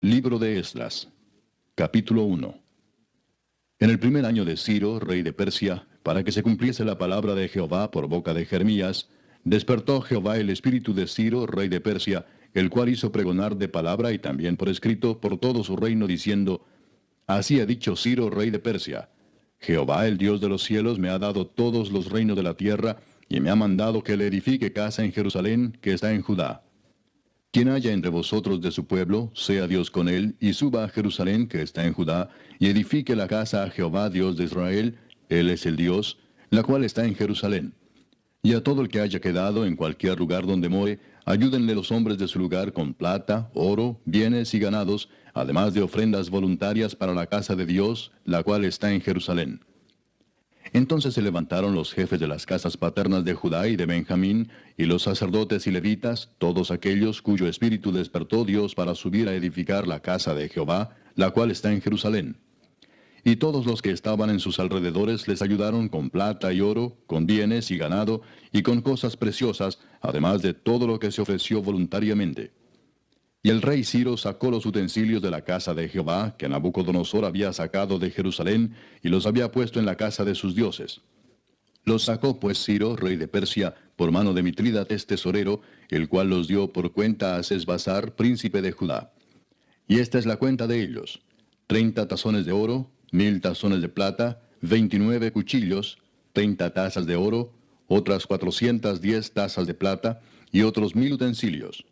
Libro de Esdras, capítulo 1. En el primer año de Ciro, rey de Persia, para que se cumpliese la palabra de Jehová por boca de Jeremías, despertó Jehová el espíritu de Ciro, rey de Persia, el cual hizo pregonar de palabra y también por escrito por todo su reino, diciendo: Así ha dicho Ciro, rey de Persia: Jehová, el Dios de los cielos, me ha dado todos los reinos de la tierra, y me ha mandado que le edifique casa en Jerusalén, que está en Judá. Quien haya entre vosotros de su pueblo, sea Dios con él, y suba a Jerusalén, que está en Judá, y edifique la casa a Jehová, Dios de Israel, él es el Dios, la cual está en Jerusalén. Y a todo el que haya quedado en cualquier lugar donde more, ayúdenle los hombres de su lugar con plata, oro, bienes y ganados, además de ofrendas voluntarias para la casa de Dios, la cual está en Jerusalén. Entonces se levantaron los jefes de las casas paternas de Judá y de Benjamín, y los sacerdotes y levitas, todos aquellos cuyo espíritu despertó Dios para subir a edificar la casa de Jehová, la cual está en Jerusalén. Y todos los que estaban en sus alrededores les ayudaron con plata y oro, con bienes y ganado, y con cosas preciosas, además de todo lo que se ofreció voluntariamente. Y el rey Ciro sacó los utensilios de la casa de Jehová, que Nabucodonosor había sacado de Jerusalén, y los había puesto en la casa de sus dioses. Los sacó pues Ciro, rey de Persia, por mano de Mitrídates tesorero, el cual los dio por cuenta a Sesbazar, príncipe de Judá. Y esta es la cuenta de ellos: 30 tazones de oro, 1000 tazones de plata, 29 cuchillos, 30 tazas de oro, otras 410 tazas de plata, y otros 1000 utensilios.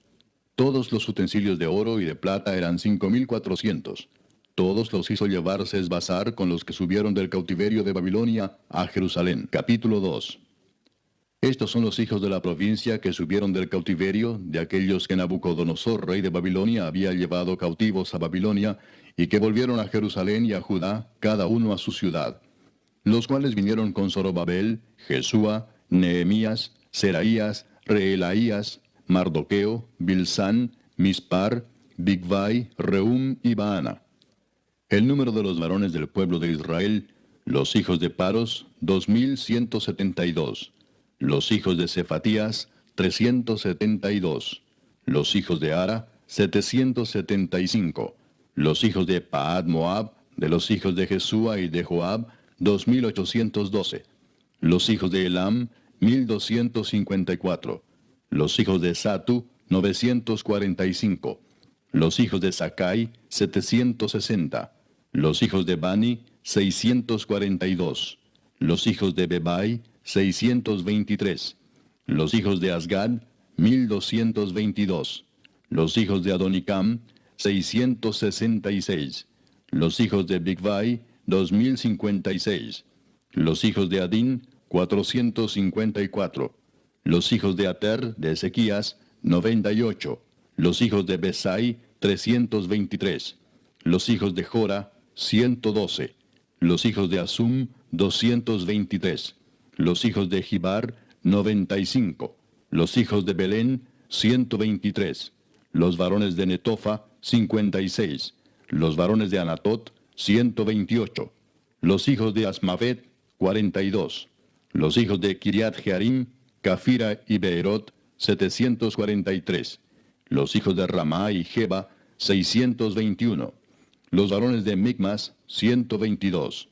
Todos los utensilios de oro y de plata eran 5400. Todos los hizo llevar Sesbazar con los que subieron del cautiverio de Babilonia a Jerusalén. Capítulo 2. Estos son los hijos de la provincia que subieron del cautiverio, de aquellos que Nabucodonosor, rey de Babilonia, había llevado cautivos a Babilonia, y que volvieron a Jerusalén y a Judá, cada uno a su ciudad. Los cuales vinieron con Zorobabel, Jesúa, Nehemías, Seraías, Reelaías, Mardoqueo, Bilsán, Mispar, Bigvai, Reum y Baana. El número de los varones del pueblo de Israel, los hijos de Paros, 2172. Los hijos de Cefatías, 372. Los hijos de Ara, 775. Los hijos de Paad Moab, de los hijos de Jesúa y de Joab, 2812. Los hijos de Elam, 1254. Los hijos de Satu, 945. Los hijos de Sakai, 760. Los hijos de Bani, 642. Los hijos de Bebai, 623. Los hijos de Asgad, 1222. Los hijos de Adonicam, 666. Los hijos de Bigvai, 2056. Los hijos de Adín, 454. Los hijos de Ater, de Ezequías, 98. Los hijos de Besai, 323. Los hijos de Jora, 112. Los hijos de Asum, 223. Los hijos de Gibar, 95. Los hijos de Belén, 123. Los varones de Netofa, 56. Los varones de Anatot, 128. Los hijos de Asmavet, 42. Los hijos de Kiriat Jearim, Cafira y Beerot, 743. Los hijos de Ramá y Jeba, 621. Los varones de Micmas, 122.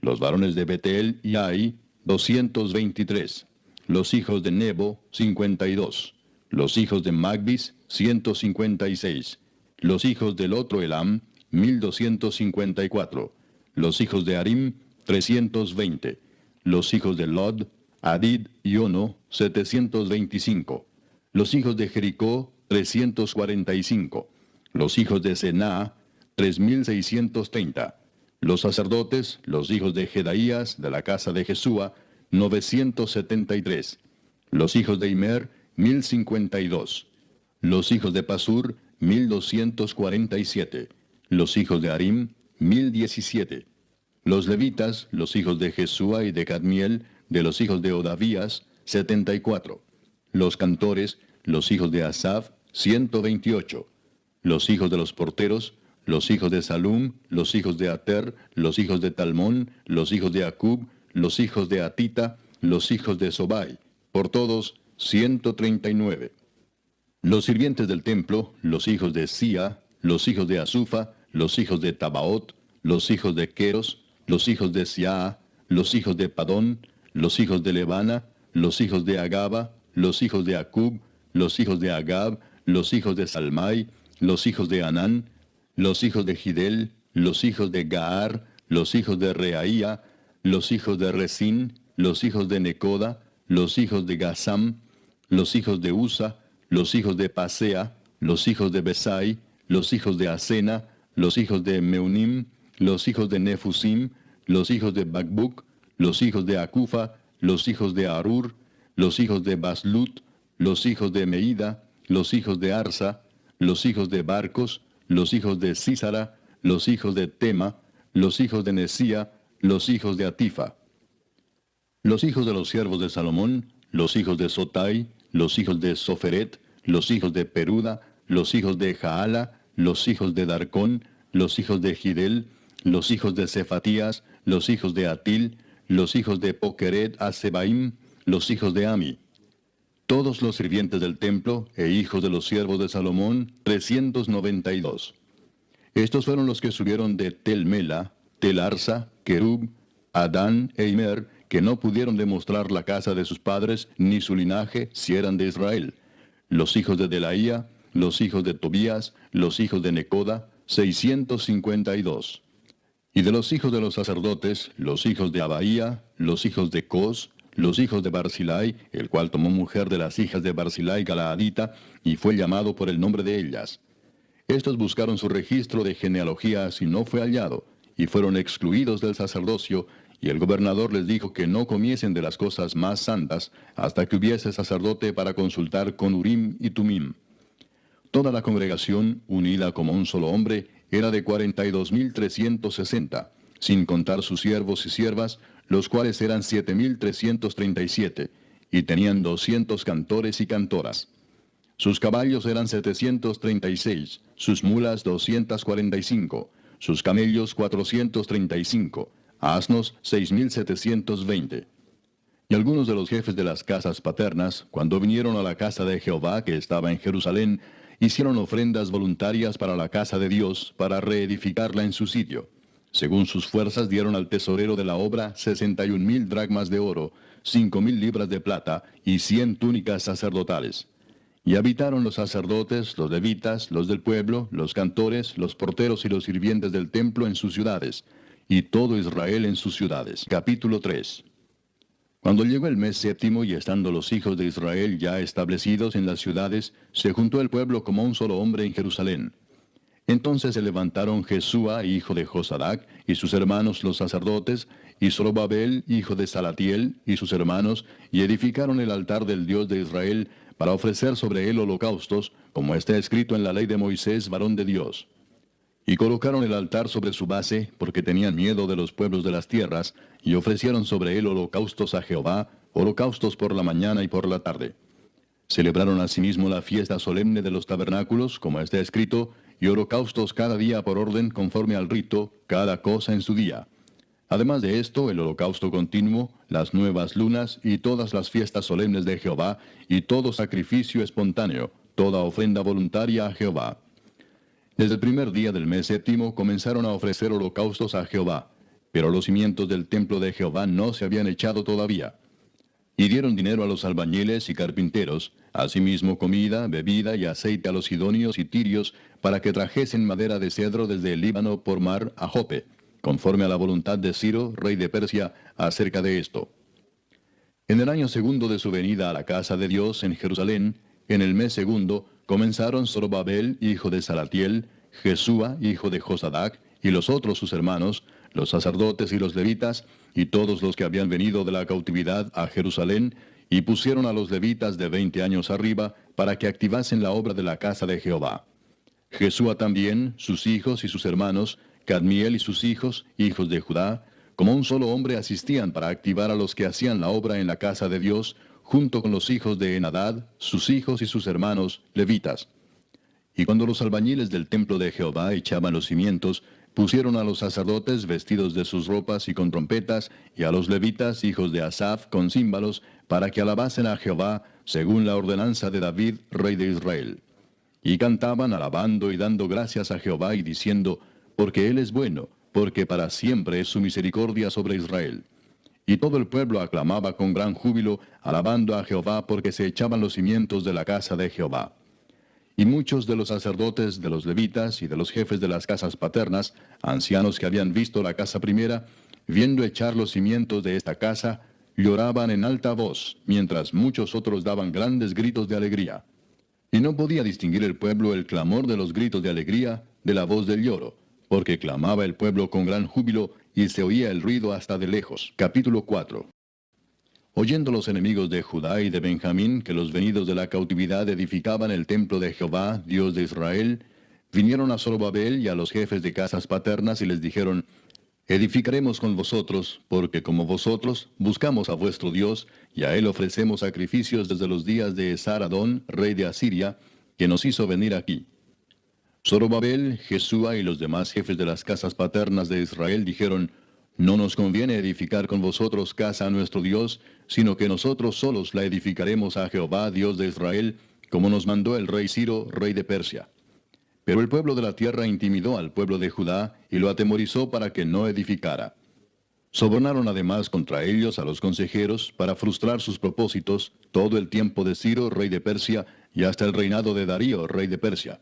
Los varones de Betel y Ai, 223. Los hijos de Nebo, 52. Los hijos de Magbis, 156. Los hijos del otro Elam, 1254. Los hijos de Arim, 320. Los hijos de Lod, Adid y Ono, 725. Los hijos de Jericó, 345. Los hijos de Sená, 3630. Los sacerdotes, los hijos de Jedaías, de la casa de Jesúa, 973. Los hijos de Imer, 1052. Los hijos de Pasur, 1247. Los hijos de Arim, 1017. Los levitas, los hijos de Jesúa y de Cadmiel, de los hijos de Odavías, 74. Los cantores, los hijos de Asaf, 128. Los hijos de los porteros, los hijos de Salum, los hijos de Ater, los hijos de Talmón, los hijos de Acub, los hijos de Atita, los hijos de Sobai, por todos 139. Los sirvientes del templo, los hijos de Sia, los hijos de Asufa, los hijos de Tabaot, los hijos de Queros, los hijos de Siaa, los hijos de Padón, los hijos de Lebana, los hijos de Agaba, los hijos de Acub, los hijos de Agab, los hijos de Salmai, los hijos de Anán, los hijos de Gidel, los hijos de Gaar, los hijos de Reaía, los hijos de Resín, los hijos de Necoda, los hijos de Gazam, los hijos de Usa, los hijos de Pasea, los hijos de Besai, los hijos de Asena, los hijos de Meunim, los hijos de Nefusim, los hijos de Bakbuk, los hijos de Acufa, los hijos de Arur, los hijos de Baslut, los hijos de Meida, los hijos de Arsa, los hijos de Barcos, los hijos de Sísara, los hijos de Tema, los hijos de Nesía, los hijos de Atifa. Los hijos de los siervos de Salomón, los hijos de Sotai, los hijos de Soferet, los hijos de Peruda, los hijos de Jaala, los hijos de Darcón, los hijos de Gidel, los hijos de Cefatías, los hijos de Atil, los hijos de Pokeret Asebaim, los hijos de Ami. Todos los sirvientes del templo e hijos de los siervos de Salomón, 392. Estos fueron los que subieron de Tel Mela, Tel Arsa, Kerub, Adán e Imer, que no pudieron demostrar la casa de sus padres ni su linaje si eran de Israel. Los hijos de Delaía, los hijos de Tobías, los hijos de Necoda, 652. Y de los hijos de los sacerdotes, los hijos de Abaía, los hijos de Cos, los hijos de Barzilai, el cual tomó mujer de las hijas de Barzilai Galaadita, y fue llamado por el nombre de ellas. Estos buscaron su registro de genealogías y no fue hallado, y fueron excluidos del sacerdocio, y el gobernador les dijo que no comiesen de las cosas más santas, hasta que hubiese sacerdote para consultar con Urim y Tumim. Toda la congregación, unida como un solo hombre, era de 42.360, sin contar sus siervos y siervas, los cuales eran 7.337, y tenían 200 cantores y cantoras. Sus caballos eran 736, sus mulas 245, sus camellos 435, asnos 6.720. Y algunos de los jefes de las casas paternas, cuando vinieron a la casa de Jehová que estaba en Jerusalén, hicieron ofrendas voluntarias para la casa de Dios, para reedificarla en su sitio. Según sus fuerzas dieron al tesorero de la obra 61.000 dracmas de oro, 5.000 libras de plata y 100 túnicas sacerdotales. Y habitaron los sacerdotes, los levitas, los del pueblo, los cantores, los porteros y los sirvientes del templo en sus ciudades, y todo Israel en sus ciudades. Capítulo 3. Cuando llegó el mes séptimo y estando los hijos de Israel ya establecidos en las ciudades, se juntó el pueblo como un solo hombre en Jerusalén. Entonces se levantaron Jesúa, hijo de Josadac, y sus hermanos los sacerdotes, y Zorobabel, hijo de Salatiel, y sus hermanos, y edificaron el altar del Dios de Israel, para ofrecer sobre él holocaustos, como está escrito en la ley de Moisés, varón de Dios. Y colocaron el altar sobre su base, porque tenían miedo de los pueblos de las tierras, y ofrecieron sobre él holocaustos a Jehová, holocaustos por la mañana y por la tarde. Celebraron asimismo la fiesta solemne de los tabernáculos, como está escrito, y holocaustos cada día por orden conforme al rito, cada cosa en su día. Además de esto, el holocausto continuo, las nuevas lunas y todas las fiestas solemnes de Jehová, y todo sacrificio espontáneo, toda ofrenda voluntaria a Jehová. Desde el primer día del mes séptimo comenzaron a ofrecer holocaustos a Jehová, pero los cimientos del templo de Jehová no se habían echado todavía. Y dieron dinero a los albañiles y carpinteros, asimismo comida, bebida y aceite a los sidonios y tirios, para que trajesen madera de cedro desde el Líbano por mar a Jope, conforme a la voluntad de Ciro, rey de Persia, acerca de esto. En el año segundo de su venida a la casa de Dios en Jerusalén, en el mes segundo, comenzaron Zorobabel, hijo de Salatiel, Jesúa, hijo de Josadac, y los otros sus hermanos, los sacerdotes y los levitas, y todos los que habían venido de la cautividad a Jerusalén, y pusieron a los levitas de 20 años arriba, para que activasen la obra de la casa de Jehová. Jesúa también, sus hijos y sus hermanos, Cadmiel y sus hijos, hijos de Judá, como un solo hombre asistían para activar a los que hacían la obra en la casa de Dios, junto con los hijos de Enadad, sus hijos y sus hermanos, levitas. Y cuando los albañiles del templo de Jehová echaban los cimientos, pusieron a los sacerdotes vestidos de sus ropas y con trompetas, y a los levitas, hijos de Asaph, con címbalos, para que alabasen a Jehová, según la ordenanza de David, rey de Israel. Y cantaban alabando y dando gracias a Jehová y diciendo, porque Él es bueno, porque para siempre es su misericordia sobre Israel. Y todo el pueblo aclamaba con gran júbilo, alabando a Jehová, porque se echaban los cimientos de la casa de Jehová. Y muchos de los sacerdotes, de los levitas y de los jefes de las casas paternas, ancianos que habían visto la casa primera, viendo echar los cimientos de esta casa, lloraban en alta voz, mientras muchos otros daban grandes gritos de alegría. Y no podía distinguir el pueblo el clamor de los gritos de alegría de la voz del lloro, porque clamaba el pueblo con gran júbilo y se oía el ruido hasta de lejos. Capítulo 4. Oyendo los enemigos de Judá y de Benjamín que los venidos de la cautividad edificaban el templo de Jehová, Dios de Israel, vinieron a Zorobabel y a los jefes de casas paternas y les dijeron, edificaremos con vosotros, porque como vosotros buscamos a vuestro Dios, y a él ofrecemos sacrificios desde los días de Esar-Adón, rey de Asiria, que nos hizo venir aquí. Zorobabel, Jesúa y los demás jefes de las casas paternas de Israel dijeron, no nos conviene edificar con vosotros casa a nuestro Dios, sino que nosotros solos la edificaremos a Jehová, Dios de Israel, como nos mandó el rey Ciro, rey de Persia. Pero el pueblo de la tierra intimidó al pueblo de Judá y lo atemorizó para que no edificara. Sobornaron además contra ellos a los consejeros para frustrar sus propósitos todo el tiempo de Ciro, rey de Persia, y hasta el reinado de Darío, rey de Persia.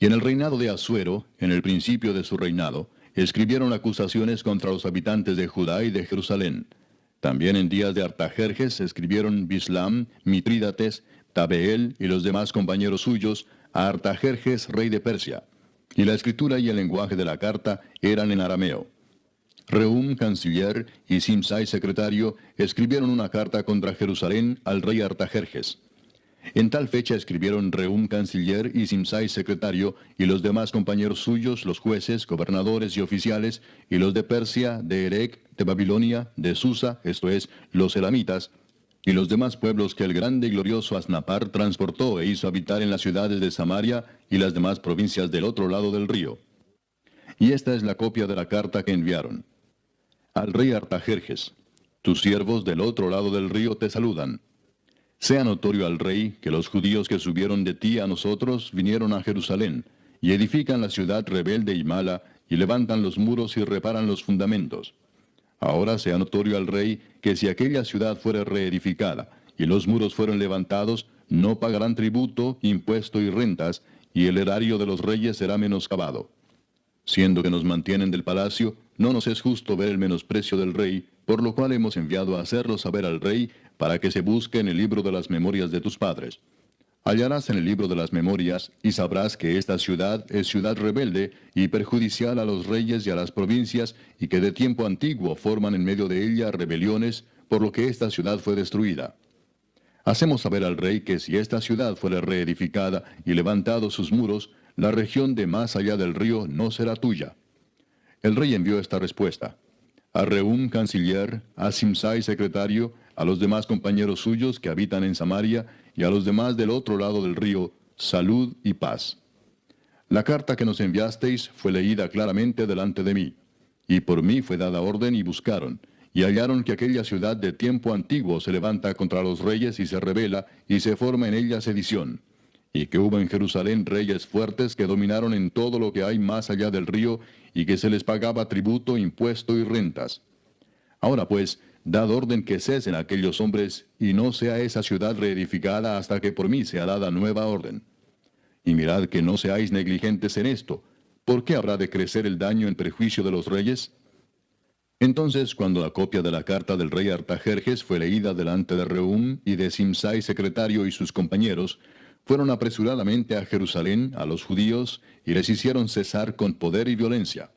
Y en el reinado de Asuero, en el principio de su reinado, escribieron acusaciones contra los habitantes de Judá y de Jerusalén. También en días de Artajerjes escribieron Bislam, Mitrídates, Tabeel y los demás compañeros suyos a Artajerjes, rey de Persia. Y la escritura y el lenguaje de la carta eran en arameo. Rehum, canciller, y Simsai, secretario, escribieron una carta contra Jerusalén al rey Artajerjes. En tal fecha escribieron Rehum, canciller, y Simsai, secretario, y los demás compañeros suyos, los jueces, gobernadores y oficiales, y los de Persia, de Erec, de Babilonia, de Susa, esto es, los elamitas, y los demás pueblos que el grande y glorioso Asnapar transportó e hizo habitar en las ciudades de Samaria y las demás provincias del otro lado del río. Y esta es la copia de la carta que enviaron. Al rey Artajerjes, tus siervos del otro lado del río te saludan. Sea notorio al rey que los judíos que subieron de ti a nosotros vinieron a Jerusalén, y edifican la ciudad rebelde y mala, y levantan los muros y reparan los fundamentos. Ahora sea notorio al rey que si aquella ciudad fuera reedificada, y los muros fueron levantados, no pagarán tributo, impuesto y rentas, y el erario de los reyes será menoscabado. Siendo que nos mantienen del palacio, no nos es justo ver el menosprecio del rey, por lo cual hemos enviado a hacerlo saber al rey, para que se busque en el libro de las memorias de tus padres. Hallarás en el libro de las memorias, y sabrás que esta ciudad es ciudad rebelde y perjudicial a los reyes y a las provincias, y que de tiempo antiguo forman en medio de ella rebeliones, por lo que esta ciudad fue destruida. Hacemos saber al rey que si esta ciudad fuera reedificada y levantados sus muros, la región de más allá del río no será tuya. El rey envió esta respuesta. A Rehum, canciller, a Simsai, secretario, a los demás compañeros suyos que habitan en Samaria, y a los demás del otro lado del río, salud y paz. La carta que nos enviasteis fue leída claramente delante de mí, y por mí fue dada orden y buscaron, y hallaron que aquella ciudad de tiempo antiguo se levanta contra los reyes y se rebela, y se forma en ella sedición, y que hubo en Jerusalén reyes fuertes que dominaron en todo lo que hay más allá del río, y que se les pagaba tributo, impuesto y rentas. Ahora pues, dad orden que cesen aquellos hombres, y no sea esa ciudad reedificada hasta que por mí sea dada nueva orden. Y mirad que no seáis negligentes en esto. ¿Por qué habrá de crecer el daño en perjuicio de los reyes? Entonces, cuando la copia de la carta del rey Artajerjes fue leída delante de Rehum y de Simsai, secretario, y sus compañeros, fueron apresuradamente a Jerusalén, a los judíos, y les hicieron cesar con poder y violencia.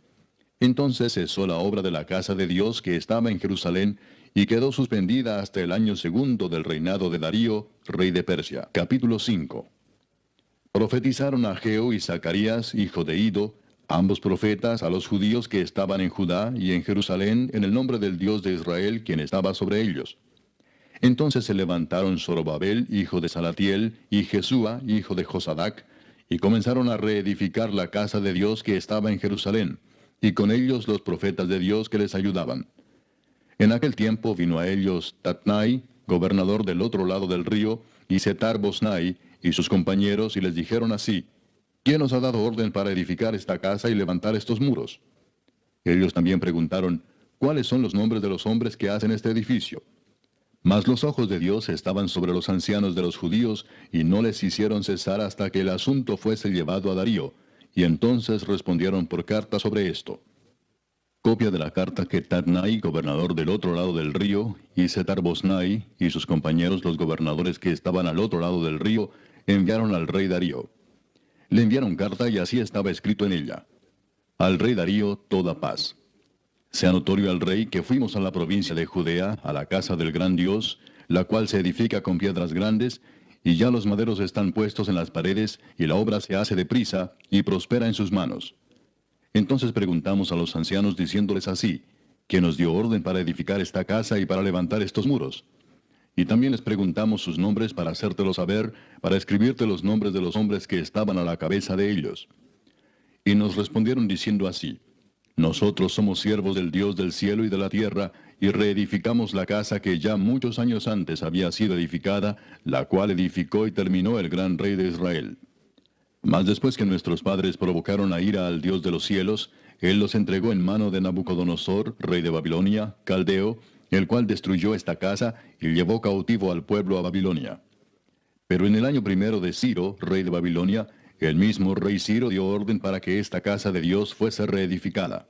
Entonces cesó la obra de la casa de Dios que estaba en Jerusalén, y quedó suspendida hasta el año segundo del reinado de Darío, rey de Persia. Capítulo 5. Profetizaron Ageo y Zacarías, hijo de Ido, ambos profetas, a los judíos que estaban en Judá y en Jerusalén, en el nombre del Dios de Israel, quien estaba sobre ellos. Entonces se levantaron Zorobabel, hijo de Salatiel, y Jesúa, hijo de Josadac, y comenzaron a reedificar la casa de Dios que estaba en Jerusalén, y con ellos los profetas de Dios que les ayudaban. En aquel tiempo vino a ellos Tatnai, gobernador del otro lado del río, y Setar Bosnai, y sus compañeros y les dijeron así: ¿Quién os ha dado orden para edificar esta casa y levantar estos muros? Ellos también preguntaron: ¿Cuáles son los nombres de los hombres que hacen este edificio? Mas los ojos de Dios estaban sobre los ancianos de los judíos, y no les hicieron cesar hasta que el asunto fuese llevado a Darío, y entonces respondieron por carta sobre esto. Copia de la carta que Tatnai, gobernador del otro lado del río, y Setar-Boznai, y sus compañeros los gobernadores que estaban al otro lado del río, enviaron al rey Darío. Le enviaron carta y así estaba escrito en ella: Al rey Darío toda paz. Sea notorio al rey que fuimos a la provincia de Judea, a la casa del gran Dios, la cual se edifica con piedras grandes, y ya los maderos están puestos en las paredes, y la obra se hace deprisa, y prospera en sus manos. Entonces preguntamos a los ancianos diciéndoles así: ¿Quién nos dio orden para edificar esta casa y para levantar estos muros? Y también les preguntamos sus nombres para hacértelo saber, para escribirte los nombres de los hombres que estaban a la cabeza de ellos. Y nos respondieron diciendo así: Nosotros somos siervos del Dios del cielo y de la tierra, y reedificamos la casa que ya muchos años antes había sido edificada, la cual edificó y terminó el gran rey de Israel. Mas después que nuestros padres provocaron a ira al Dios de los cielos, Él los entregó en mano de Nabucodonosor, rey de Babilonia, caldeo, el cual destruyó esta casa y llevó cautivo al pueblo a Babilonia. Pero en el año primero de Ciro, rey de Babilonia, el mismo rey Ciro dio orden para que esta casa de Dios fuese reedificada.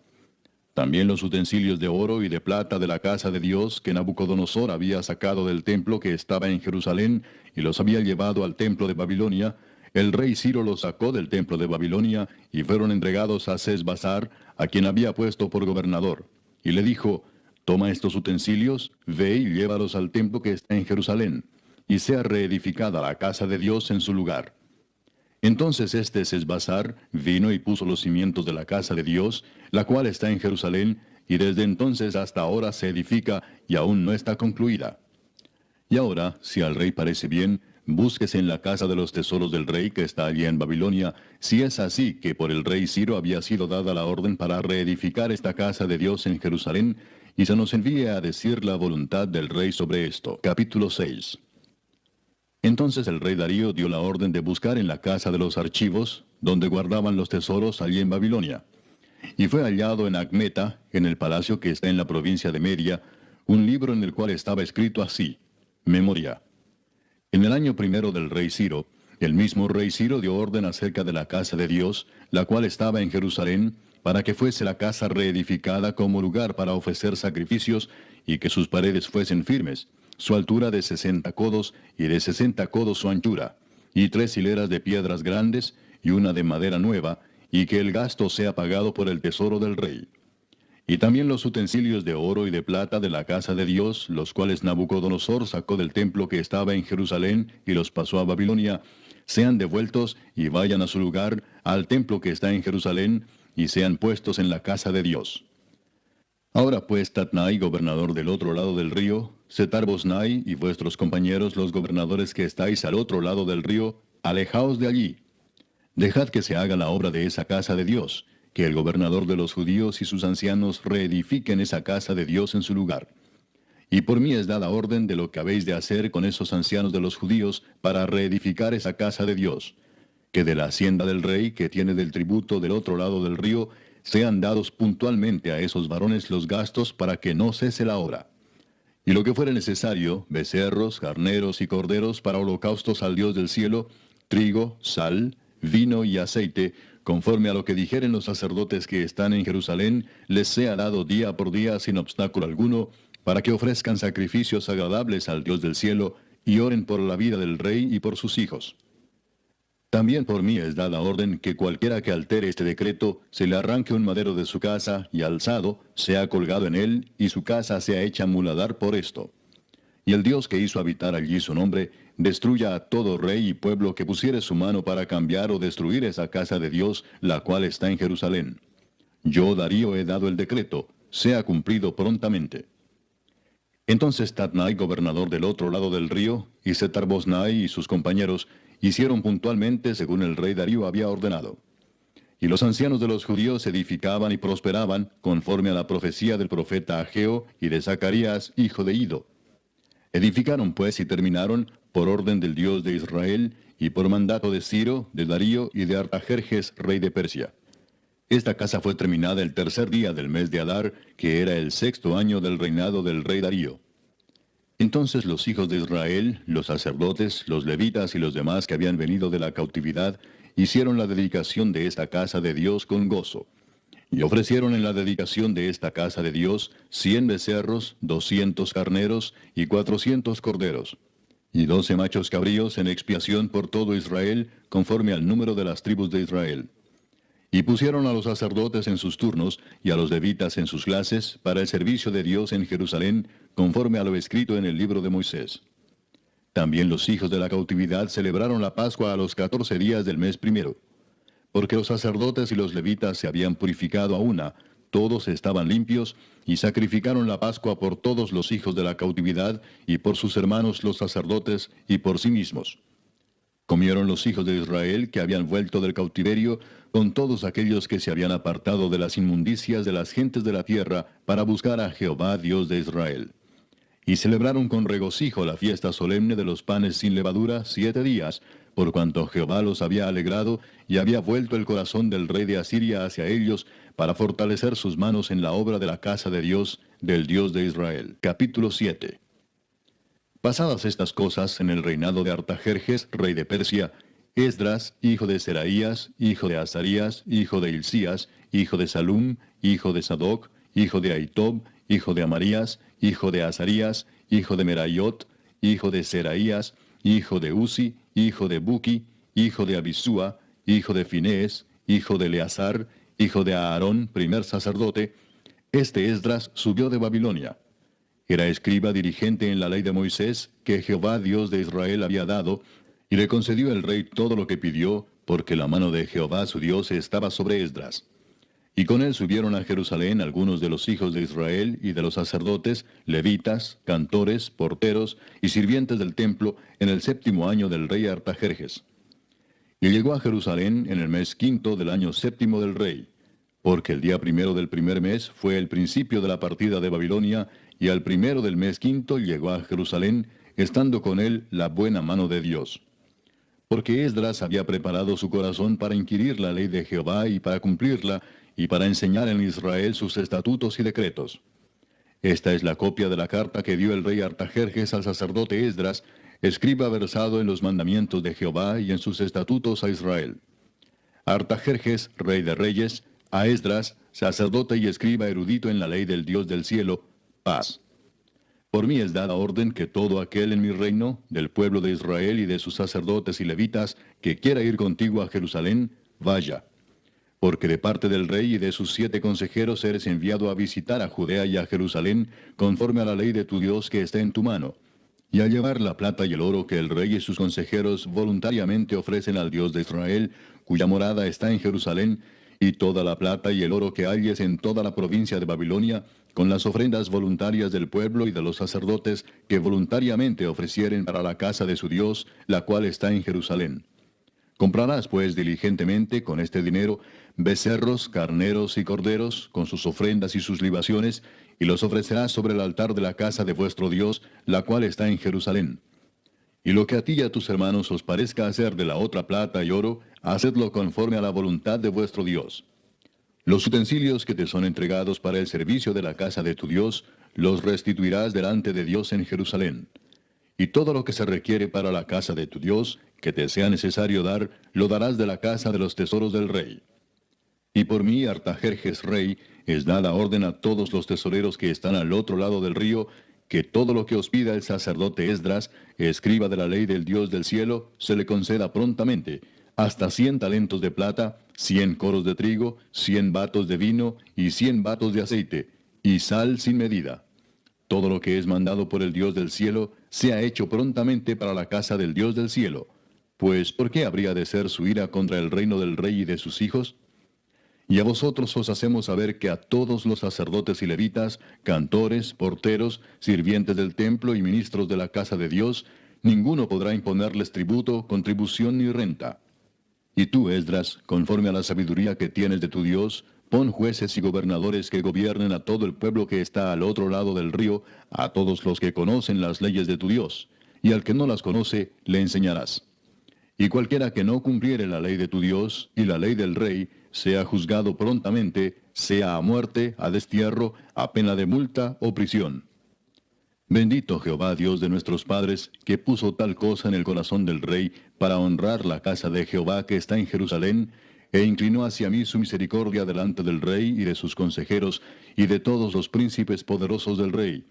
También los utensilios de oro y de plata de la casa de Dios que Nabucodonosor había sacado del templo que estaba en Jerusalén y los había llevado al templo de Babilonia, el rey Ciro los sacó del templo de Babilonia y fueron entregados a Sesbazar, a quien había puesto por gobernador. Y le dijo: Toma estos utensilios, ve y llévalos al templo que está en Jerusalén, y sea reedificada la casa de Dios en su lugar. Entonces este Sesbazar vino y puso los cimientos de la casa de Dios, la cual está en Jerusalén, y desde entonces hasta ahora se edifica y aún no está concluida. Y ahora, si al rey parece bien, búsquese en la casa de los tesoros del rey que está allí en Babilonia, si es así que por el rey Ciro había sido dada la orden para reedificar esta casa de Dios en Jerusalén, y se nos envíe a decir la voluntad del rey sobre esto. Capítulo 6. Entonces el rey Darío dio la orden de buscar en la casa de los archivos, donde guardaban los tesoros allí en Babilonia. Y fue hallado en Acmeta, en el palacio que está en la provincia de Media, un libro en el cual estaba escrito así: Memoria. En el año primero del rey Ciro, el mismo rey Ciro dio orden acerca de la casa de Dios, la cual estaba en Jerusalén, para que fuese la casa reedificada como lugar para ofrecer sacrificios, y que sus paredes fuesen firmes, su altura de 60 codos, y de 60 codos su anchura, y 3 hileras de piedras grandes, y una de madera nueva, y que el gasto sea pagado por el tesoro del rey. Y también los utensilios de oro y de plata de la casa de Dios, los cuales Nabucodonosor sacó del templo que estaba en Jerusalén y los pasó a Babilonia, sean devueltos y vayan a su lugar, al templo que está en Jerusalén, y sean puestos en la casa de Dios. Ahora pues, Tatnai, gobernador del otro lado del río, Setar-Boznai y vuestros compañeros los gobernadores que estáis al otro lado del río, alejaos de allí. Dejad que se haga la obra de esa casa de Dios, que el gobernador de los judíos y sus ancianos reedifiquen esa casa de Dios en su lugar. Y por mí es dada orden de lo que habéis de hacer con esos ancianos de los judíos para reedificar esa casa de Dios, que de la hacienda del rey que tiene del tributo del otro lado del río, sean dados puntualmente a esos varones los gastos para que no cese la obra. Y lo que fuere necesario, becerros, carneros y corderos para holocaustos al Dios del cielo, trigo, sal, vino y aceite, conforme a lo que dijeren los sacerdotes que están en Jerusalén, les sea dado día por día sin obstáculo alguno, para que ofrezcan sacrificios agradables al Dios del cielo, y oren por la vida del rey y por sus hijos. También por mí es dada orden que cualquiera que altere este decreto, se le arranque un madero de su casa, y alzado, sea colgado en él, y su casa sea hecha muladar por esto. Y el Dios que hizo habitar allí su nombre, destruya a todo rey y pueblo que pusiere su mano para cambiar o destruir esa casa de Dios, la cual está en Jerusalén. Yo, Darío, he dado el decreto, sea cumplido prontamente. Entonces Tatnai, gobernador del otro lado del río, y Setar-Boznai y sus compañeros, hicieron puntualmente según el rey Darío había ordenado. Y los ancianos de los judíos edificaban y prosperaban, conforme a la profecía del profeta Ageo y de Zacarías, hijo de Ido. Edificaron pues y terminaron, por orden del Dios de Israel, y por mandato de Ciro, de Darío y de Artajerjes, rey de Persia. Esta casa fue terminada el tercer día del mes de Adar, que era el sexto año del reinado del rey Darío. Entonces los hijos de Israel, los sacerdotes, los levitas y los demás que habían venido de la cautividad, hicieron la dedicación de esta casa de Dios con gozo. Y ofrecieron en la dedicación de esta casa de Dios 100 becerros, 200 carneros y 400 corderos, y 12 machos cabríos en expiación por todo Israel, conforme al número de las tribus de Israel. Y pusieron a los sacerdotes en sus turnos, y a los levitas en sus clases, para el servicio de Dios en Jerusalén, conforme a lo escrito en el libro de Moisés. También los hijos de la cautividad celebraron la Pascua a los 14 días del mes primero. Porque los sacerdotes y los levitas se habían purificado a una, todos estaban limpios, y sacrificaron la Pascua por todos los hijos de la cautividad, y por sus hermanos los sacerdotes, y por sí mismos. Comieron los hijos de Israel que habían vuelto del cautiverio, con todos aquellos que se habían apartado de las inmundicias de las gentes de la tierra, para buscar a Jehová Dios de Israel. Y celebraron con regocijo la fiesta solemne de los panes sin levadura 7 días, por cuanto Jehová los había alegrado, y había vuelto el corazón del rey de Asiria hacia ellos, para fortalecer sus manos en la obra de la casa de Dios, del Dios de Israel. Capítulo 7. Pasadas estas cosas en el reinado de Artajerjes, rey de Persia, Esdras, hijo de Seraías, hijo de Azarías, hijo de Hilcías, hijo de Salum, hijo de Sadoc, hijo de Ahitob, hijo de Amarías, hijo de Azarías, hijo de Merayot, hijo de Seraías, hijo de Uzi, hijo de Buki, hijo de Abisúa, hijo de Finés, hijo de Eleazar, hijo de Aarón, primer sacerdote. Este Esdras subió de Babilonia. Era escriba dirigente en la ley de Moisés, que Jehová Dios de Israel había dado, y le concedió el rey todo lo que pidió, porque la mano de Jehová su Dios estaba sobre Esdras. Y con él subieron a Jerusalén algunos de los hijos de Israel y de los sacerdotes, levitas, cantores, porteros y sirvientes del templo, en el 7º año del rey Artajerjes. Y llegó a Jerusalén en el mes 5 del año 7 del rey, porque el día primero del primer mes fue el principio de la partida de Babilonia, y al primero del mes 5 llegó a Jerusalén, estando con él la buena mano de Dios. Porque Esdras había preparado su corazón para inquirir la ley de Jehová y para cumplirla, y para enseñar en Israel sus estatutos y decretos. Esta es la copia de la carta que dio el rey Artajerjes al sacerdote Esdras, escriba versado en los mandamientos de Jehová y en sus estatutos a Israel. Artajerjes, rey de reyes, a Esdras, sacerdote y escriba erudito en la ley del Dios del cielo, paz. Por mí es dada orden que todo aquel en mi reino, del pueblo de Israel y de sus sacerdotes y levitas, que quiera ir contigo a Jerusalén, vaya. Porque de parte del rey y de sus 7 consejeros eres enviado a visitar a Judea y a Jerusalén, conforme a la ley de tu Dios que está en tu mano, y a llevar la plata y el oro que el rey y sus consejeros voluntariamente ofrecen al Dios de Israel, cuya morada está en Jerusalén, y toda la plata y el oro que halles en toda la provincia de Babilonia, con las ofrendas voluntarias del pueblo y de los sacerdotes que voluntariamente ofrecieren para la casa de su Dios, la cual está en Jerusalén. Comprarás pues diligentemente con este dinero becerros, carneros y corderos, con sus ofrendas y sus libaciones, y los ofrecerás sobre el altar de la casa de vuestro Dios, la cual está en Jerusalén. Y lo que a ti y a tus hermanos os parezca hacer de la otra plata y oro, hacedlo conforme a la voluntad de vuestro Dios. Los utensilios que te son entregados para el servicio de la casa de tu Dios, los restituirás delante de Dios en Jerusalén. Y todo lo que se requiere para la casa de tu Dios, que te sea necesario dar, lo darás de la casa de los tesoros del rey. Y por mí, Artajerjes rey, es dada orden a todos los tesoreros que están al otro lado del río, que todo lo que os pida el sacerdote Esdras, escriba de la ley del Dios del cielo, se le conceda prontamente, hasta 100 talentos de plata, 100 coros de trigo, 100 batos de vino y 100 batos de aceite, y sal sin medida. Todo lo que es mandado por el Dios del cielo, sea hecho prontamente para la casa del Dios del cielo. Pues, ¿por qué habría de ser su ira contra el reino del rey y de sus hijos? Y a vosotros os hacemos saber que a todos los sacerdotes y levitas, cantores, porteros, sirvientes del templo y ministros de la casa de Dios, ninguno podrá imponerles tributo, contribución ni renta. Y tú, Esdras, conforme a la sabiduría que tienes de tu Dios, pon jueces y gobernadores que gobiernen a todo el pueblo que está al otro lado del río, a todos los que conocen las leyes de tu Dios, y al que no las conoce, le enseñarás. Y cualquiera que no cumpliere la ley de tu Dios y la ley del rey, sea juzgado prontamente, sea a muerte, a destierro, a pena de multa o prisión. Bendito Jehová Dios de nuestros padres, que puso tal cosa en el corazón del rey para honrar la casa de Jehová que está en Jerusalén, e inclinó hacia mí su misericordia delante del rey y de sus consejeros y de todos los príncipes poderosos del rey.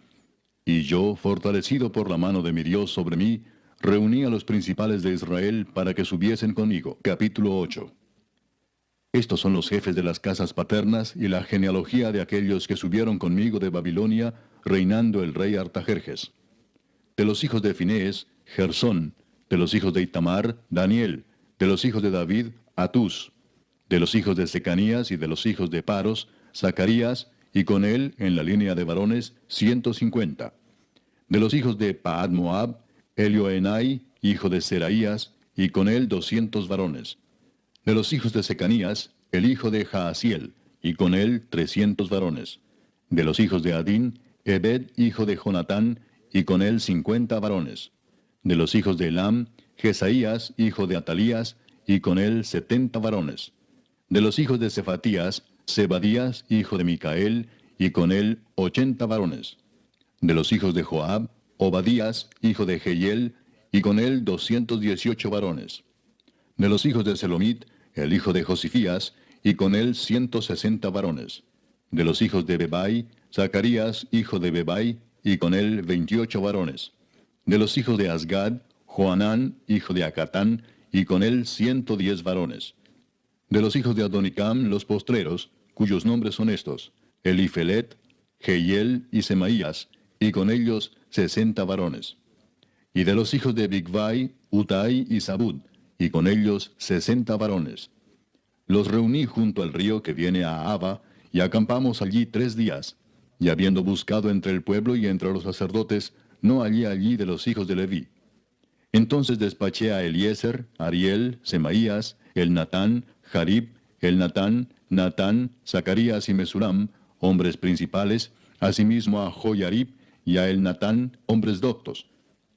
Y yo, fortalecido por la mano de mi Dios sobre mí, reuní a los principales de Israel para que subiesen conmigo. Capítulo 8. Estos son los jefes de las casas paternas y la genealogía de aquellos que subieron conmigo de Babilonia, reinando el rey Artajerjes. De los hijos de Finés, Gersón; de los hijos de Itamar, Daniel; de los hijos de David, Atús; de los hijos de Secanías y de los hijos de Paros, Zacarías, y con él, en la línea de varones, 150. De los hijos de Paad Moab, Elioenai, hijo de Seraías, y con él 200 varones. De los hijos de Secanías, el hijo de Jaasiel, y con él 300 varones. De los hijos de Adín, Ebed, hijo de Jonatán, y con él 50 varones. De los hijos de Elam, Jesaías, hijo de Atalías, y con él 70 varones. De los hijos de Cefatías, Zebadías, hijo de Micael, y con él 80 varones. De los hijos de Joab, Obadías, hijo de Jehiel, y con él 218 varones. De los hijos de Selomit, el hijo de Josifías, y con él 160 varones. De los hijos de Bebai, Zacarías, hijo de Bebai, y con él 28 varones. De los hijos de Asgad, Joanán, hijo de Acatán, y con él 110 varones. De los hijos de Adonicam, los postreros, cuyos nombres son estos: Elifelet, Jehiel y Semaías, y con ellos 60 varones. Y de los hijos de Bigvai, Utai y Zabud, y con ellos 60 varones. Los reuní junto al río que viene a Aba, y acampamos allí 3 días. Y habiendo buscado entre el pueblo y entre los sacerdotes, no hallé allí de los hijos de Leví. Entonces despaché a Eliezer, Ariel, Semaías, Elnatán, Jarib, Elnatán, Natán, Zacarías y Mesulam, hombres principales, asimismo a Joyarib y a Elnatán, hombres doctos.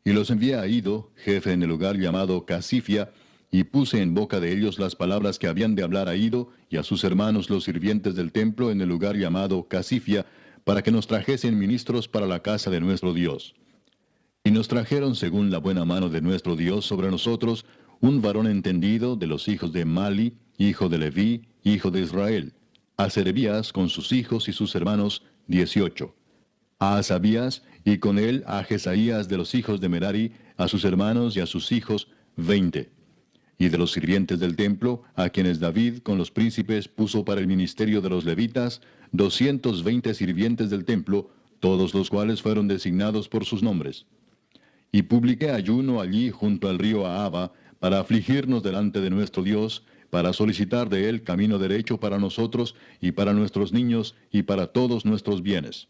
Y los envié a Ido, jefe en el lugar llamado Casifia, y puse en boca de ellos las palabras que habían de hablar a Ido y a sus hermanos los sirvientes del templo en el lugar llamado Casifia, para que nos trajesen ministros para la casa de nuestro Dios. Y nos trajeron según la buena mano de nuestro Dios sobre nosotros, un varón entendido de los hijos de Mali, hijo de Leví, hijo de Israel; a Serebías con sus hijos y sus hermanos, 18; a Asabías, y con él a Jesaías de los hijos de Merari, a sus hermanos y a sus hijos, 20. Y de los sirvientes del templo, a quienes David con los príncipes puso para el ministerio de los levitas, 220 sirvientes del templo, todos los cuales fueron designados por sus nombres. Y publiqué ayuno allí junto al río Ahava, para afligirnos delante de nuestro Dios, para solicitar de él camino derecho para nosotros, y para nuestros niños, y para todos nuestros bienes.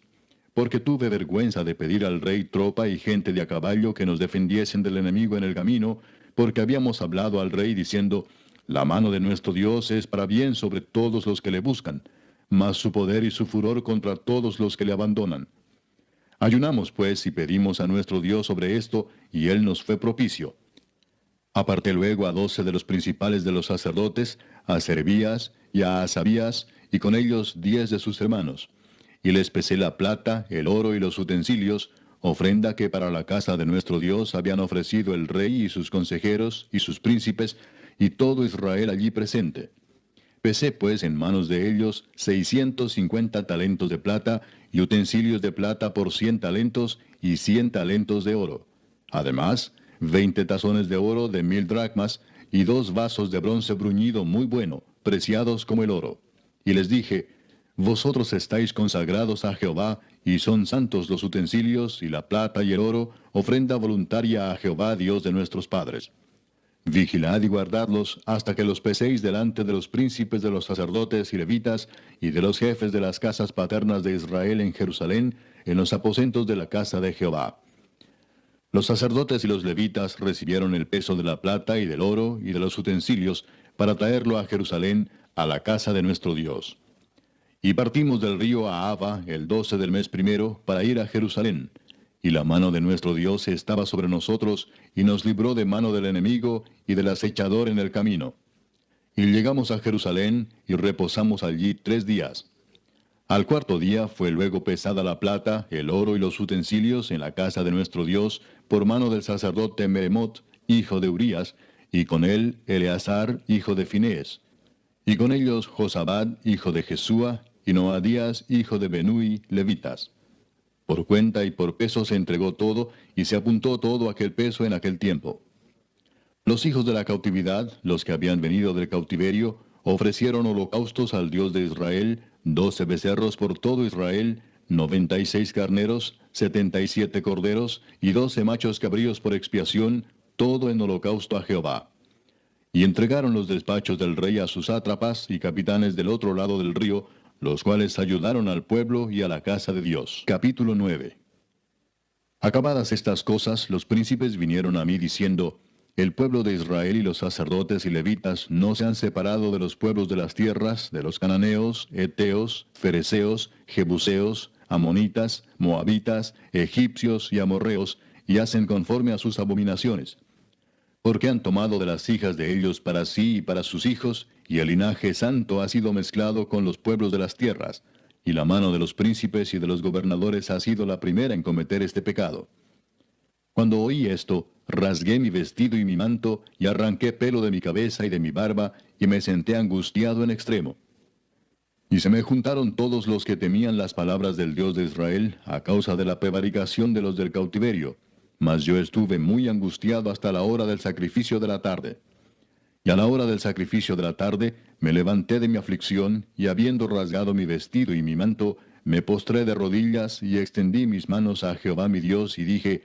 Porque tuve vergüenza de pedir al rey tropa y gente de a caballo que nos defendiesen del enemigo en el camino, porque habíamos hablado al rey diciendo: la mano de nuestro Dios es para bien sobre todos los que le buscan, mas su poder y su furor contra todos los que le abandonan. Ayunamos pues y pedimos a nuestro Dios sobre esto, y él nos fue propicio. Aparté luego a 12 de los principales de los sacerdotes, a Serebías y a Asabías, y con ellos 10 de sus hermanos. Y les pesé la plata, el oro y los utensilios, ofrenda que para la casa de nuestro Dios habían ofrecido el rey y sus consejeros y sus príncipes, y todo Israel allí presente. Pesé pues en manos de ellos 650 talentos de plata, y utensilios de plata por 100 talentos, y 100 talentos de oro. Además, 20 tazones de oro de 1000 dracmas, y 2 vasos de bronce bruñido muy bueno, preciados como el oro. Y les dije: vosotros estáis consagrados a Jehová, y son santos los utensilios, y la plata y el oro, ofrenda voluntaria a Jehová Dios de nuestros padres. Vigilad y guardadlos hasta que los peséis delante de los príncipes de los sacerdotes y levitas, y de los jefes de las casas paternas de Israel en Jerusalén, en los aposentos de la casa de Jehová. Los sacerdotes y los levitas recibieron el peso de la plata y del oro y de los utensilios, para traerlo a Jerusalén, a la casa de nuestro Dios. Y partimos del río Ahava el 12 del mes primero, para ir a Jerusalén. Y la mano de nuestro Dios estaba sobre nosotros, y nos libró de mano del enemigo y del acechador en el camino. Y llegamos a Jerusalén, y reposamos allí 3 días. Al cuarto día fue luego pesada la plata, el oro y los utensilios en la casa de nuestro Dios, por mano del sacerdote Meremot, hijo de Urías, y con él Eleazar, hijo de Finés, y con ellos Josabad, hijo de Jesúa, y Noadías, hijo de Benui, levitas. Por cuenta y por peso se entregó todo, y se apuntó todo aquel peso en aquel tiempo. Los hijos de la cautividad, los que habían venido del cautiverio, ofrecieron holocaustos al Dios de Israel, 12 becerros por todo Israel, 96 carneros, 77 corderos, y 12 machos cabríos por expiación, todo en holocausto a Jehová. Y entregaron los despachos del rey a sus sátrapas y capitanes del otro lado del río, los cuales ayudaron al pueblo y a la casa de Dios. Capítulo 9. Acabadas estas cosas, los príncipes vinieron a mí diciendo: El pueblo de Israel y los sacerdotes y levitas no se han separado de los pueblos de las tierras, de los cananeos, heteos, fereceos, jebuseos, amonitas, moabitas, egipcios y amorreos, y hacen conforme a sus abominaciones. Porque han tomado de las hijas de ellos para sí y para sus hijos, y el linaje santo ha sido mezclado con los pueblos de las tierras, y la mano de los príncipes y de los gobernadores ha sido la primera en cometer este pecado. Cuando oí esto, rasgué mi vestido y mi manto, y arranqué pelo de mi cabeza y de mi barba, y me senté angustiado en extremo. Y se me juntaron todos los que temían las palabras del Dios de Israel, a causa de la prevaricación de los del cautiverio. Mas yo estuve muy angustiado hasta la hora del sacrificio de la tarde. Y a la hora del sacrificio de la tarde, me levanté de mi aflicción, y habiendo rasgado mi vestido y mi manto, me postré de rodillas, y extendí mis manos a Jehová mi Dios, y dije: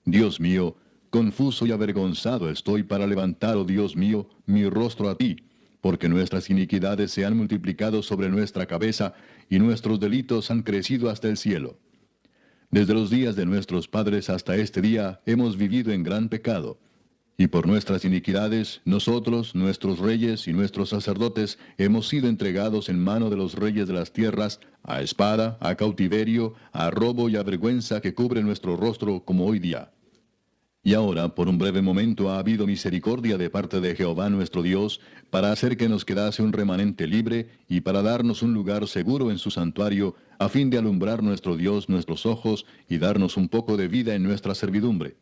Dios mío, confuso y avergonzado estoy para levantar, oh Dios mío, mi rostro a ti, porque nuestras iniquidades se han multiplicado sobre nuestra cabeza, y nuestros delitos han crecido hasta el cielo. Desde los días de nuestros padres hasta este día hemos vivido en gran pecado. Y por nuestras iniquidades, nosotros, nuestros reyes y nuestros sacerdotes, hemos sido entregados en mano de los reyes de las tierras, a espada, a cautiverio, a robo y a vergüenza que cubre nuestro rostro como hoy día. Y ahora, por un breve momento, ha habido misericordia de parte de Jehová nuestro Dios, para hacer que nos quedase un remanente libre, y para darnos un lugar seguro en su santuario, a fin de alumbrar nuestro Dios nuestros ojos, y darnos un poco de vida en nuestra servidumbre.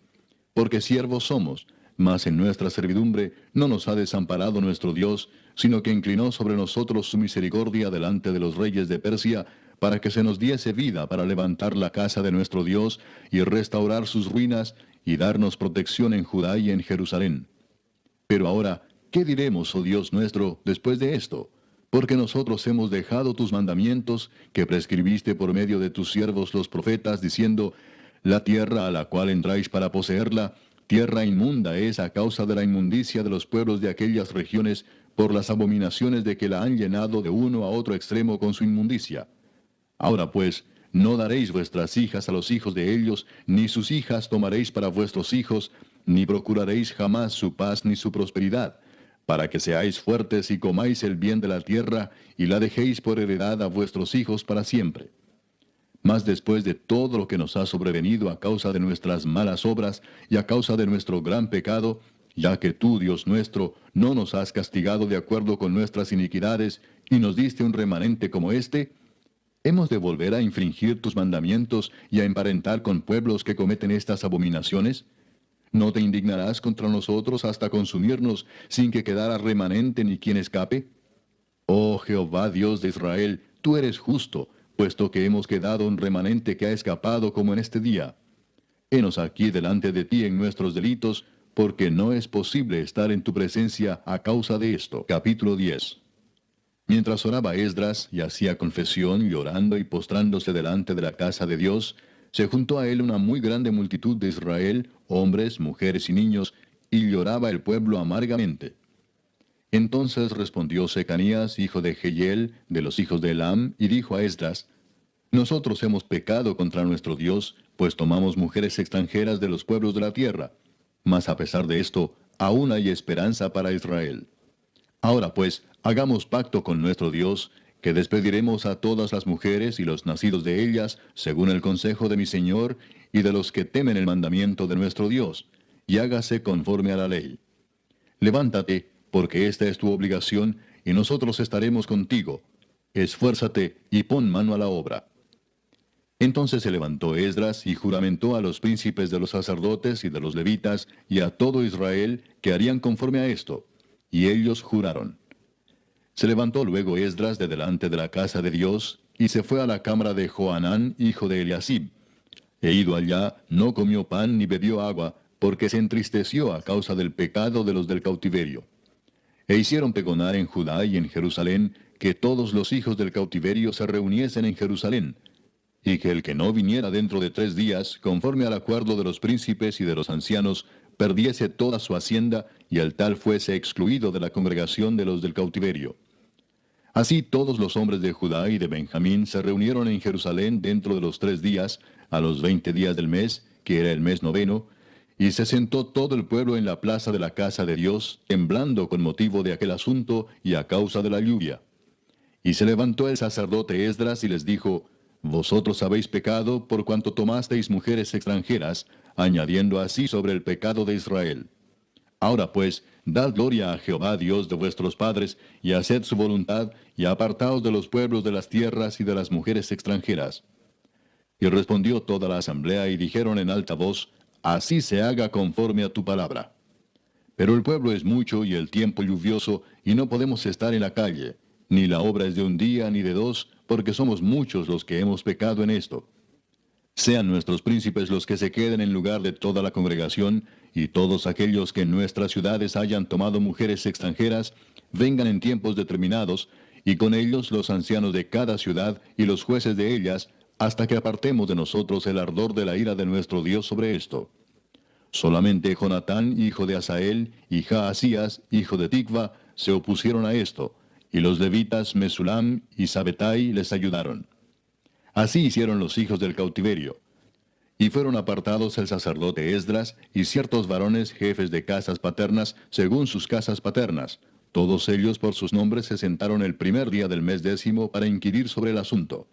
Porque siervos somos, mas en nuestra servidumbre no nos ha desamparado nuestro Dios, sino que inclinó sobre nosotros su misericordia delante de los reyes de Persia, para que se nos diese vida para levantar la casa de nuestro Dios, y restaurar sus ruinas, y darnos protección en Judá y en Jerusalén. Pero ahora, ¿qué diremos, oh Dios nuestro, después de esto? Porque nosotros hemos dejado tus mandamientos, que prescribiste por medio de tus siervos los profetas, diciendo: La tierra a la cual entráis para poseerla, tierra inmunda es a causa de la inmundicia de los pueblos de aquellas regiones, por las abominaciones de que la han llenado de uno a otro extremo con su inmundicia. Ahora pues, no daréis vuestras hijas a los hijos de ellos, ni sus hijas tomaréis para vuestros hijos, ni procuraréis jamás su paz ni su prosperidad, para que seáis fuertes y comáis el bien de la tierra, y la dejéis por heredad a vuestros hijos para siempre. Mas después de todo lo que nos ha sobrevenido a causa de nuestras malas obras y a causa de nuestro gran pecado, ya que tú, Dios nuestro, no nos has castigado de acuerdo con nuestras iniquidades, y nos diste un remanente como este, ¿hemos de volver a infringir tus mandamientos y a emparentar con pueblos que cometen estas abominaciones? ¿No te indignarás contra nosotros hasta consumirnos, sin que quedara remanente ni quien escape? Oh Jehová Dios de Israel, tú eres justo, puesto que hemos quedado un remanente que ha escapado como en este día. Henos aquí delante de ti en nuestros delitos, porque no es posible estar en tu presencia a causa de esto. Capítulo 10. Mientras oraba Esdras y hacía confesión, llorando y postrándose delante de la casa de Dios, se juntó a él una muy grande multitud de Israel, hombres, mujeres y niños, y lloraba el pueblo amargamente. Entonces respondió Secanías, hijo de Jehiel, de los hijos de Elam, y dijo a Esdras: Nosotros hemos pecado contra nuestro Dios, pues tomamos mujeres extranjeras de los pueblos de la tierra. Mas a pesar de esto, aún hay esperanza para Israel. Ahora pues, hagamos pacto con nuestro Dios, que despediremos a todas las mujeres y los nacidos de ellas, según el consejo de mi Señor, y de los que temen el mandamiento de nuestro Dios, y hágase conforme a la ley. Levántate, porque esta es tu obligación, y nosotros estaremos contigo. Esfuérzate y pon mano a la obra. Entonces se levantó Esdras y juramentó a los príncipes de los sacerdotes y de los levitas y a todo Israel que harían conforme a esto. Y ellos juraron. Se levantó luego Esdras de delante de la casa de Dios, y se fue a la cámara de Johanán, hijo de Eliasib. E ido allá, no comió pan ni bebió agua, porque se entristeció a causa del pecado de los del cautiverio. E hicieron pregonar en Judá y en Jerusalén que todos los hijos del cautiverio se reuniesen en Jerusalén, y que el que no viniera dentro de 3 días, conforme al acuerdo de los príncipes y de los ancianos, perdiese toda su hacienda, y el tal fuese excluido de la congregación de los del cautiverio. Así todos los hombres de Judá y de Benjamín se reunieron en Jerusalén dentro de los 3 días, a los 20 días del mes, que era el mes noveno, y se sentó todo el pueblo en la plaza de la casa de Dios, temblando con motivo de aquel asunto y a causa de la lluvia. Y se levantó el sacerdote Esdras y les dijo: Vosotros habéis pecado por cuanto tomasteis mujeres extranjeras, añadiendo así sobre el pecado de Israel. Ahora pues, dad gloria a Jehová Dios de vuestros padres, y haced su voluntad, y apartaos de los pueblos de las tierras y de las mujeres extranjeras. Y respondió toda la asamblea, y dijeron en alta voz: Así se haga conforme a tu palabra. Pero el pueblo es mucho y el tiempo lluvioso, y no podemos estar en la calle, ni la obra es de un día ni de 2, porque somos muchos los que hemos pecado en esto. Sean nuestros príncipes los que se queden en lugar de toda la congregación, y todos aquellos que en nuestras ciudades hayan tomado mujeres extranjeras, vengan en tiempos determinados, y con ellos los ancianos de cada ciudad y los jueces de ellas, hasta que apartemos de nosotros el ardor de la ira de nuestro Dios sobre esto. Solamente Jonatán, hijo de Asael, y Jaasías, hijo de Tikva, se opusieron a esto, y los levitas Mesulam y Sabetai les ayudaron. Así hicieron los hijos del cautiverio. Y fueron apartados el sacerdote Esdras y ciertos varones jefes de casas paternas según sus casas paternas. Todos ellos por sus nombres se sentaron el primer día del mes 10 para inquirir sobre el asunto.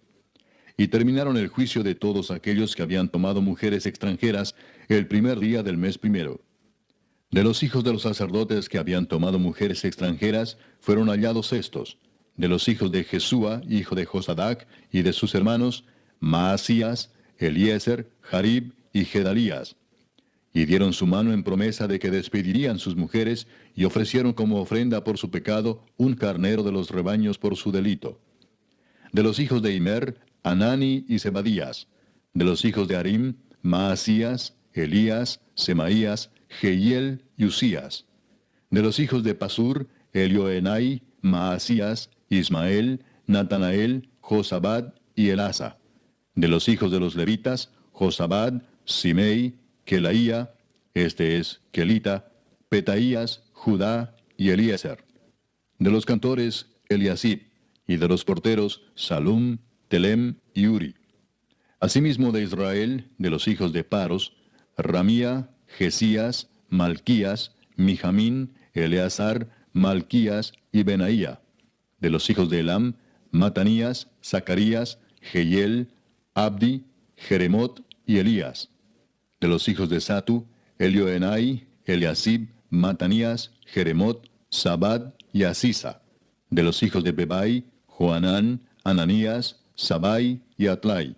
Y terminaron el juicio de todos aquellos que habían tomado mujeres extranjeras el primer día del mes 1. De los hijos de los sacerdotes que habían tomado mujeres extranjeras fueron hallados estos: de los hijos de Jesúa, hijo de Josadac, y de sus hermanos, Maasías, Eliezer, Jarib y Gedalías. Y dieron su mano en promesa de que despedirían sus mujeres, y ofrecieron como ofrenda por su pecado un carnero de los rebaños por su delito. De los hijos de Imer, Anani y Zebadías. De los hijos de Harim, Maasías, Elías, Semaías, Jehiel y Usías. De los hijos de Pasur, Elioenai, Maasías, Ismael, Natanael, Josabad y Elasa. De los hijos de los levitas, Josabad, Simei, Kelaía, este es Kelita, Petaías, Judá y Eliezer. De los cantores, Eliasib, y de los porteros, Salum, Telem y Uri. Asimismo de Israel, de los hijos de Paros, Ramía, Jesías, Malquías, Mijamín, Eleazar, Malquías y Benaía. De los hijos de Elam, Matanías, Zacarías, Jehiel, Abdi, Jeremot y Elías. De los hijos de Satu, Elioenai, Eliasib, Matanías, Jeremot, Sabad y Asisa. De los hijos de Bebai, Joanán, Ananías, Sabai y Atlai.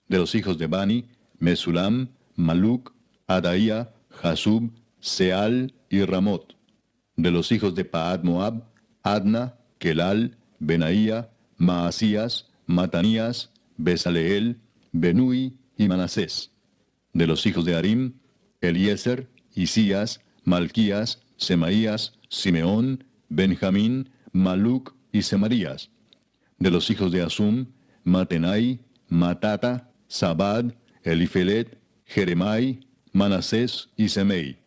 De los hijos de Bani, Mesulam, Maluc, Adaía, Jasub, Seal y Ramot. De los hijos de Paad Moab, Adna, Kelal, Benaía, Maasías, Matanías, Besaleel, Benui y Manasés. De los hijos de Harim, Eliezer, Isías, Malquías, Semaías, Simeón, Benjamín, Maluc y Semarías. De los hijos de Asum, Matenai, Matata, Sabad, Elifelet, Jeremai, Manasés y Semei.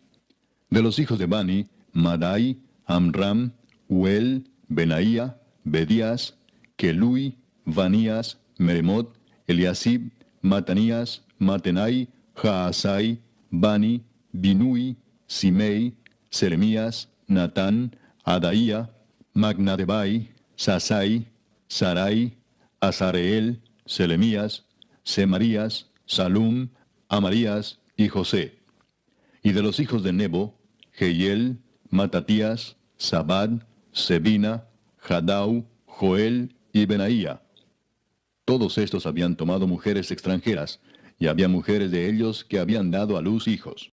De los hijos de Bani, Madai, Amram, Uel, Benaía, Bedías, Kelui, Vanías, Meremot, Eliasib, Matanías, Matenai, Jaasai, Bani, Binui, Simei, Seremías, Natán, Adaía, Magnadebai, Sasai, Sarai, Azareel, Selemías, Semarías, Salum, Amarías y José. Y de los hijos de Nebo, Jehiel, Matatías, Zabad, Sebina, Jadau, Joel y Benaía. Todos estos habían tomado mujeres extranjeras, y había mujeres de ellos que habían dado a luz hijos.